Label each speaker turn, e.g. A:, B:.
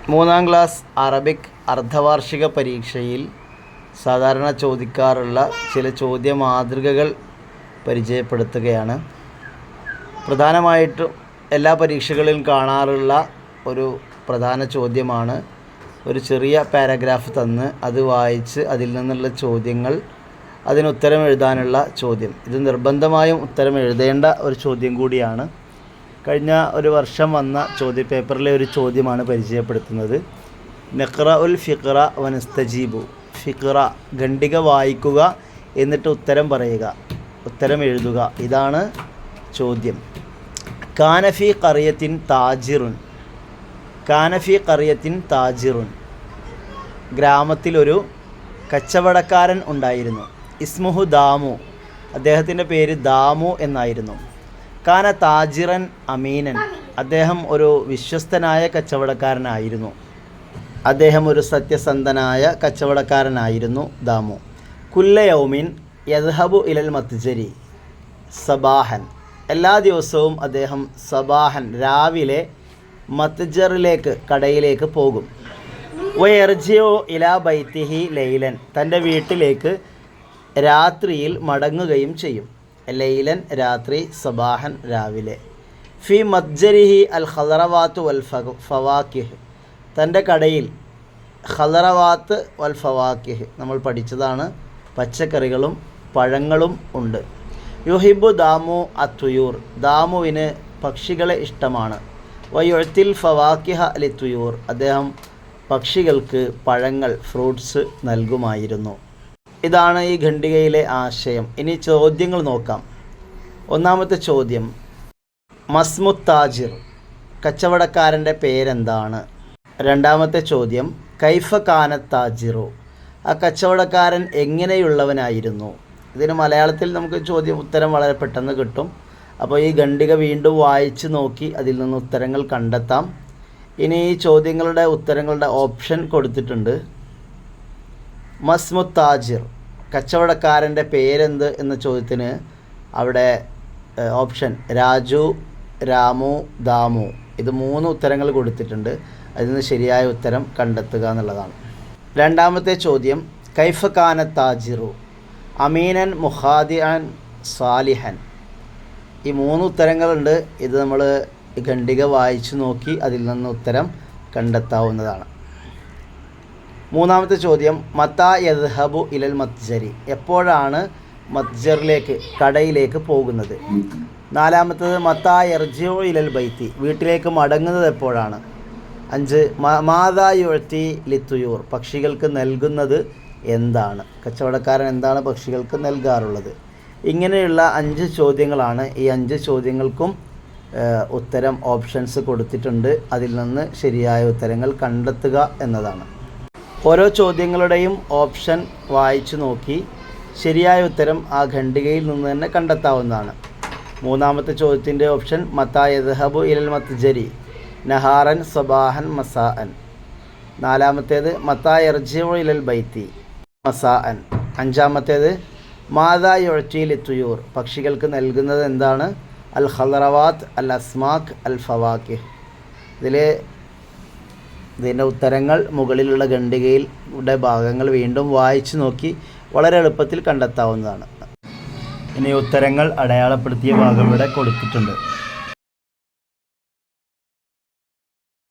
A: മൂന്നാം class Arabic അർദ്ധവാർഷിക പരീക്ഷയിൽ സാധാരണ ചോദിക്കാറുള്ള ചില ചോദ്യ മാതൃകകൾ പരിചയപ്പെടുത്തുകയാണ്. പ്രധാനമായിട്ടും എല്ലാ പരീക്ഷകളിലും കാണാറുള്ള ഒരു പ്രധാന ചോദ്യമാണ് ഒരു ചെറിയ പാരഗ്രാഫ് തന്ന് അത് വായിച്ച് അതിൽ നിന്നുള്ള ചോദ്യങ്ങൾ, അതിനുത്തരം എഴുതാനുള്ള ചോദ്യം. ഇത് നിർബന്ധമായും ഉത്തരം എഴുതേണ്ട ഒരു ചോദ്യം കൂടിയാണ്. കഴിഞ്ഞ ഒരു വർഷം വന്ന ചോദ്യപേപ്പറിലെ ഒരു ചോദ്യമാണ് പരിചയപ്പെടുത്തുന്നത്. നഖ്റ ഉൽ ഫിഖ്റ വനസ്തജീബു. ഫിഖ്റ ഖണ്ഡിക വായിക്കുക, എന്നിട്ട് ഉത്തരം പറയുക, ഉത്തരം എഴുതുക. ഇതാണ് ചോദ്യം. കാനഫി ഖറിയത്തിൻ താജിറുൻ. കാനഫി ഖറിയത്തിൻ താജിറുൻ. ഗ്രാമത്തിലൊരു കച്ചവടക്കാരൻ ഉണ്ടായിരുന്നു. ഇസ്മുഹു ദാമു. അദ്ദേഹത്തിൻ്റെ പേര് ദാമു എന്നായിരുന്നു. കാന താജിറൻ അമീനൻ. അദ്ദേഹം ഒരു വിശ്വസ്തനായ കച്ചവടക്കാരനായിരുന്നു. അദ്ദേഹം ഒരു സത്യസന്ധനായ കച്ചവടക്കാരനായിരുന്നു ദാമു. കുല്ല യൗമിൻ യദ്ഹബു ഇലൽ മത്ജരി സബാഹൻ. എല്ലാ ദിവസവും അദ്ദേഹം സബാഹൻ രാവിലെ മത്ജറിലേക്ക്, കടയിലേക്ക് പോകും. വയർജിയോ ഇലാ ബൈത്തിഹി ലൈലൻ. തൻ്റെ വീട്ടിലേക്ക് രാത്രിയിൽ മടങ്ങുകയും ചെയ്യും. ലൈലൻ രാത്രി, സബാഹൻ രാവിലെ. ഫി മത്ജരിഹി അൽ ഖദറവാത്ത് വൽ ഫവാക്കിഹ്. തൻ്റെ കടയിൽ ഖദറവാത്ത് വൽ ഫവാക്കിഹ് നമ്മൾ പഠിച്ചതാണ്. പച്ചക്കറികളും പഴങ്ങളും ഉണ്ട്. യുഹിബു ദാമു അത്തുയൂർ. ദാമുവിന് പക്ഷികളെ ഇഷ്ടമാണ്. വയുത്തിൽ ഫവാക്കിഹ അലി തുയൂർ. അദ്ദേഹം പക്ഷികൾക്ക് പഴങ്ങൾ, ഫ്രൂട്ട്സ് നൽകുമായിരുന്നു. ഇതാണ് ഈ ഖണ്ഡികയിലെ ആശയം. ഇനി ചോദ്യങ്ങൾ നോക്കാം. ഒന്നാമത്തെ ചോദ്യം, മസ്മുത്താജിർ. കച്ചവടക്കാരൻ്റെ പേരെന്താണ്? രണ്ടാമത്തെ ചോദ്യം, കൈഫ കാനത്താജിറു. ആ കച്ചവടക്കാരൻ എങ്ങനെയുള്ളവനായിരുന്നു? ഇതിന് മലയാളത്തിൽ നമുക്ക് ഉത്തരം വളരെ പെട്ടെന്ന് കിട്ടും. അപ്പോൾ ഈ ഖണ്ഡിക വീണ്ടും വായിച്ച് നോക്കി അതിൽ നിന്ന് ഉത്തരങ്ങൾ കണ്ടെത്താം. ഇനി ഈ ചോദ്യങ്ങളുടെ ഉത്തരങ്ങളുടെ ഓപ്ഷൻ കൊടുത്തിട്ടുണ്ട്. മസ്മുത്താജിർ, കച്ചവടക്കാരൻ്റെ പേരെന്ത് എന്ന ചോദ്യത്തിന് അവിടെ ഓപ്ഷൻ രാജു, രാമു, ദാമു, ഇത് 3 ഉത്തരങ്ങൾ കൊടുത്തിട്ടുണ്ട്. അതിൽ നിന്ന് ശരിയായ ഉത്തരം കണ്ടെത്തുക എന്നുള്ളതാണ്. രണ്ടാമത്തെ ചോദ്യം, കൈഫ കാനത്താജിറു അമീനൻ മുഖാദിഅൻ സാലിഹൻ. ഈ 3 ഉത്തരങ്ങളുണ്ട്. ഇത് നമ്മൾ ഖണ്ഡിക വായിച്ചു നോക്കി അതിൽ നിന്ന് ഉത്തരം കണ്ടെത്താവുന്നതാണ്. മൂന്നാമത്തെ ചോദ്യം, മത്താ യദ്ഹബു ഇലൽ മത്ജരി. എപ്പോഴാണ് മത്ജറിലേക്ക്, കടയിലേക്ക് പോകുന്നത്? നാലാമത്തേത്, മത്താ യർജിഉ ഇലൽ ബൈത്തി. വീട്ടിലേക്ക് മടങ്ങുന്നത് എപ്പോഴാണ്? 5, മാദാ യുഅ്തി ലിത്തുയൂർ. പക്ഷികൾക്ക് നൽകുന്നത് എന്താണ്? കച്ചവടക്കാരൻ എന്താണ് പക്ഷികൾക്ക് നൽകാറുള്ളത്? ഇങ്ങനെയുള്ള 5 ചോദ്യങ്ങളാണ്. ഈ 5 ചോദ്യങ്ങൾക്കും ഉത്തരം ഓപ്ഷൻസ് കൊടുത്തിട്ടുണ്ട്. അതിൽ നിന്ന് ശരിയായ ഉത്തരങ്ങൾ കണ്ടെത്തുക എന്നതാണ്. ഓരോ ചോദ്യങ്ങളുടെയും ഓപ്ഷൻ വായിച്ചു നോക്കി ശരിയായ ഉത്തരം ആ ഖണ്ഡികയിൽ നിന്ന് തന്നെ കണ്ടെത്താവുന്നതാണ്. മൂന്നാമത്തെ ചോദ്യത്തിൻ്റെ ഓപ്ഷൻ, മത്താ യദ്ഹബു ഇലൽ മത്ജരി നഹാറൻ സബാഹൻ മസാഅൻ. നാലാമത്തേത്, മത്താ യർജിഉ ഇലൽ ബൈത്തി മസാഅൻ. അഞ്ചാമത്തേത്, മാദാ യുഅ്തി ലിത്തുയൂർ. പക്ഷികൾക്ക് നൽകുന്നത് എന്താണ്? അൽ ഖദറവാത്ത്, അൽ അസ്മാക്ക്, അൽ ഫവാക്കിഹ്. ഇതിൻ്റെ ഉത്തരങ്ങൾ മുകളിലുള്ള ഖണ്ഡികയിലെ ഭാഗങ്ങൾ വീണ്ടും വായിച്ചു നോക്കി വളരെ എളുപ്പത്തിൽ കണ്ടെത്താവുന്നതാണ്. ഇനി ഉത്തരങ്ങൾ അടയാളപ്പെടുത്തിയ ഭാഗം ഇവിടെ കൊടുത്തിട്ടുണ്ട്.